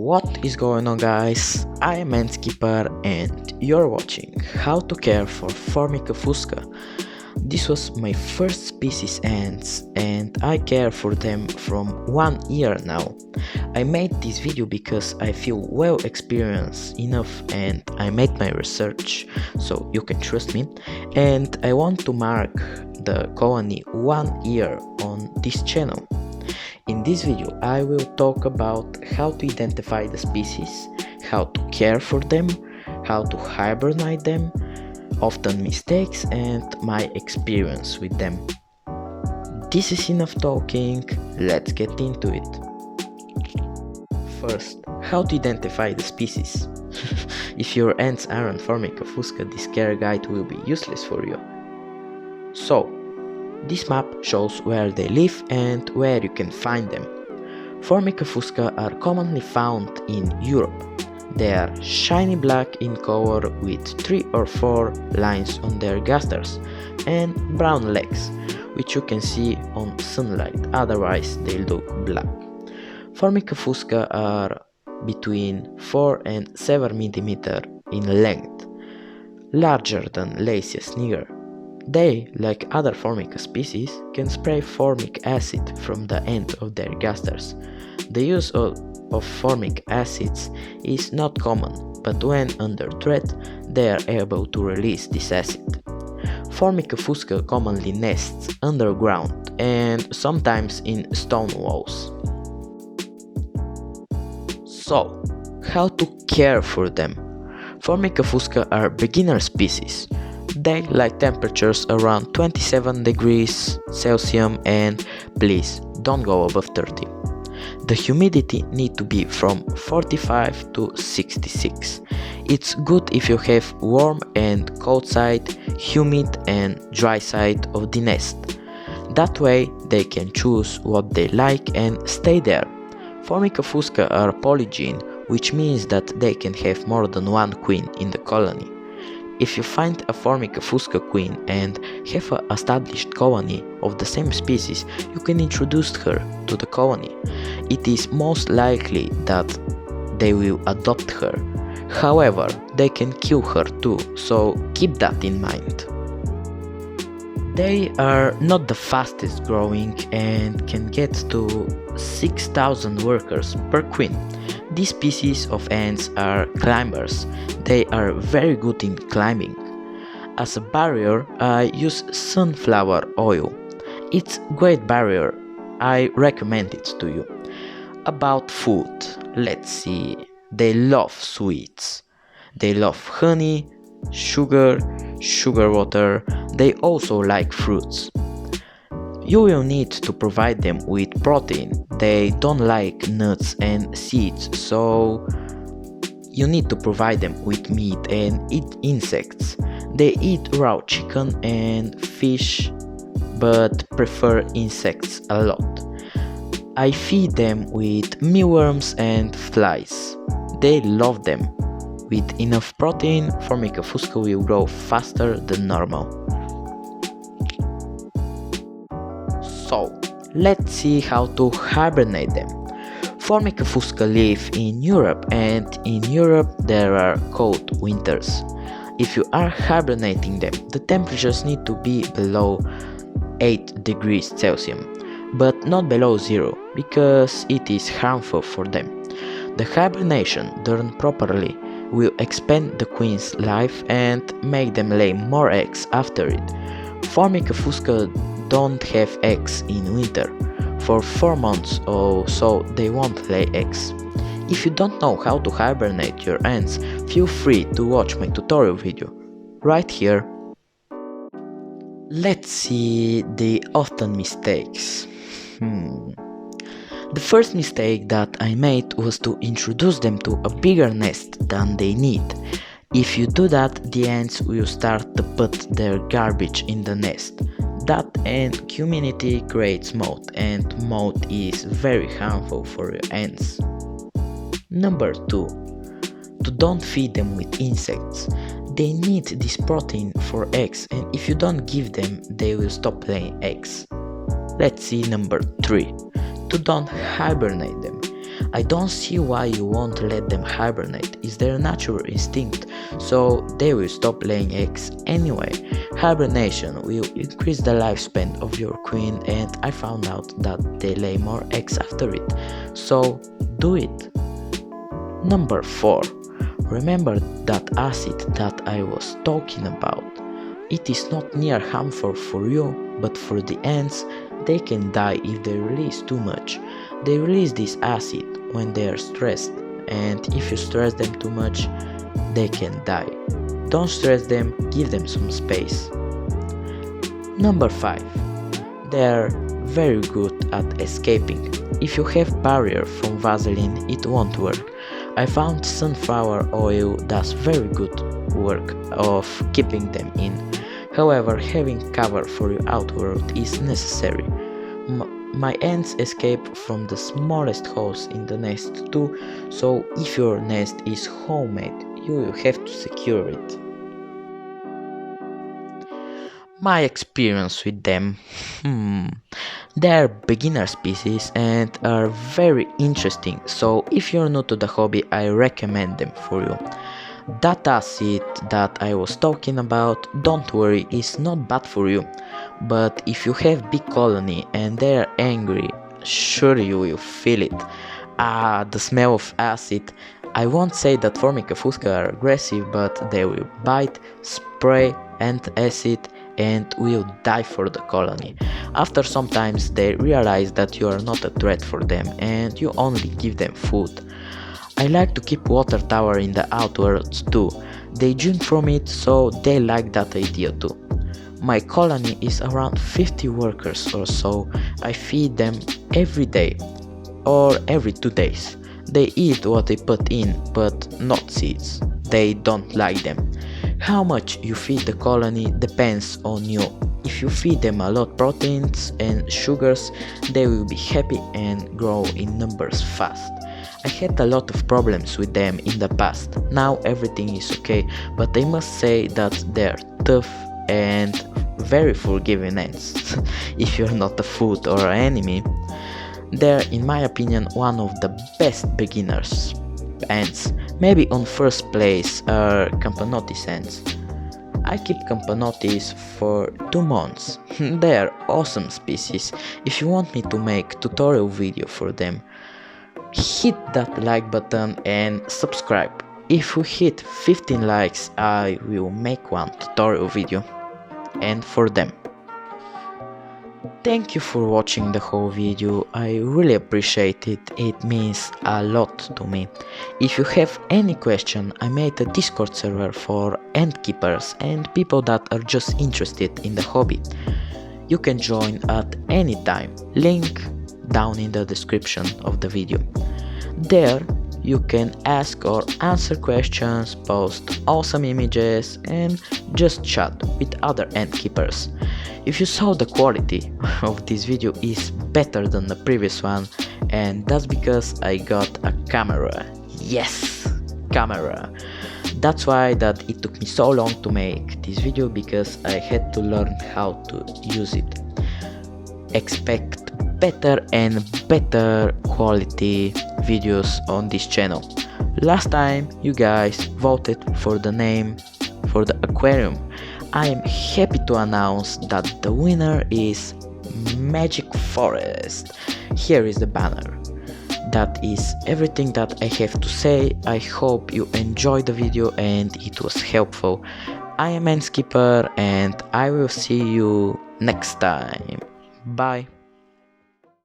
What is going on, guys? I am name-AntsKeeper and you're watching how to care for Formica Fusca. This was my first species ants and I care for them from 1 year now. I made this video because I feel well experienced enough and I made my research, so you can trust me, and I want to mark the colony 1 year on this channel. In this video I will talk about how to identify the species, how to care for them, how to hibernate them, often mistakes, and my experience with them. This is enough talking, let's get into it. First, how to identify the species. If your ants aren't Formica Fusca, this care guide will be useless for you. So, this map shows where they live and where you can find them. Formica Fusca are commonly found in Europe. They are shiny black in color with 3 or 4 lines on their gasters and brown legs, which you can see on sunlight, otherwise they look black. Formica Fusca are between 4 and 7 mm in length, larger than Laceus niger. They, like other Formica species, can spray formic acid from the end of their gasters. The use of formic acids is not common, but when under threat, they are able to release this acid. Formica Fusca commonly nests underground and sometimes in stone walls. So, how to care for them? Formica Fusca are beginner species. They like temperatures around 27 degrees Celsius and please don't go above 30. The humidity need to be from 45 to 66. It's good if you have warm and cold side, humid and dry side of the nest. That way they can choose what they like and stay there. Formica Fusca are polygene, which means that they can have more than one queen in the colony. If you find a Formica Fusca queen and have an established colony of the same species, you can introduce her to the colony. It is most likely that they will adopt her. However, they can kill her too, so keep that in mind. They are not the fastest growing and can get to 6,000 workers per queen. These species of ants are climbers. They are very good in climbing. As a barrier, I use sunflower oil. It's a great barrier. I recommend it to you. About food, let's see. They love sweets. They love honey, sugar water. They also like fruits. You will need to provide them with protein. They don't like nuts and seeds, so you need to provide them with meat and eat insects. They eat raw chicken and fish, but prefer insects a lot. I feed them with mealworms and flies. They love them. With enough protein, Formica Fusca will grow faster than normal. So, let's see how to hibernate them. Formica Fusca live in Europe, and in Europe there are cold winters. If you are hibernating them, the temperatures need to be below 8 degrees Celsius, but not below 0, because it is harmful for them. The hibernation done properly will expand the queen's life and make them lay more eggs after it. Formica Fusca don't have eggs in winter. For 4 months or so they won't lay eggs. If you don't know how to hibernate your ants, feel free to watch my tutorial video, right here. Let's see the often mistakes. The first mistake that I made was to introduce them to a bigger nest than they need. If you do that, the ants will start to put their garbage in the nest. That and humidity creates mold, and mold is very harmful for your ants. Number 2. Don't feed them with insects. They need this protein for eggs, and if you don't give them, they will stop laying eggs. Let's see number 3. Don't hibernate them. I don't see why you won't let them hibernate. It's their natural instinct, so they will stop laying eggs anyway. Hibernation will increase the lifespan of your queen, and I found out that they lay more eggs after it, so do it. Number 4. Remember that acid that I was talking about. It is not near harmful for you, but for the ants, they can die if they release too much. They release this acid when they are stressed, and if you stress them too much, they can die. Don't stress them, give them some space. Number 5. They are very good at escaping. If you have barrier from Vaseline, it won't work. I found sunflower oil does very good work of keeping them in. However, having cover for your outworld is necessary. My ants escape from the smallest holes in the nest too, so if your nest is homemade, you will have to secure it. My experience with them. They are beginner species and are very interesting, so if you're new to the hobby, I recommend them for you. That acid that I was talking about, don't worry, is not bad for you, but if you have big colony and they are angry, sure you will feel it. The smell of acid. I won't say that Formica Fusca are aggressive, but they will bite, spray acid, and will die for the colony. After some times they realize that you are not a threat for them and you only give them food. I like to keep water tower in the outwards too. They drink from it, so they like that idea too. My colony is around 50 workers or so. I feed them every day or every 2 days. They eat what they put in, but not seeds. They don't like them. How much you feed the colony depends on you. If you feed them a lot proteins and sugars, they will be happy and grow in numbers fast. I had a lot of problems with them in the past. Now everything is okay, but I must say that they're tough and very forgiving ants. If you're not a food or an enemy, they're in my opinion one of the best beginners ants. Maybe on first place are Campanotis ants. I keep Campanotis for 2 months. They are awesome species. If you want me to make tutorial video for them, hit that like button and subscribe. If we hit 15 likes, I will make one tutorial video and for them. Thank you for watching the whole video, I really appreciate it, it means a lot to me. If you have any question, I made a Discord server for ant keepers and people that are just interested in the hobby. You can join at any time, link down in the description of the video. There you can ask or answer questions, post awesome images and just chat with other ant keepers. If you saw, the quality of this video is better than the previous one, and that's because I got a camera. Yes, camera. That's why that it took me so long to make this video, because I had to learn how to use it. Expect better and better quality videos on this channel. Last time you guys voted for the name for the aquarium. I am happy to announce that the winner is Magic Forest. Here is the banner. That is everything that I have to say. I hope you enjoyed the video and it was helpful. I am name-AntsKeeper and I will see you next time. Bye.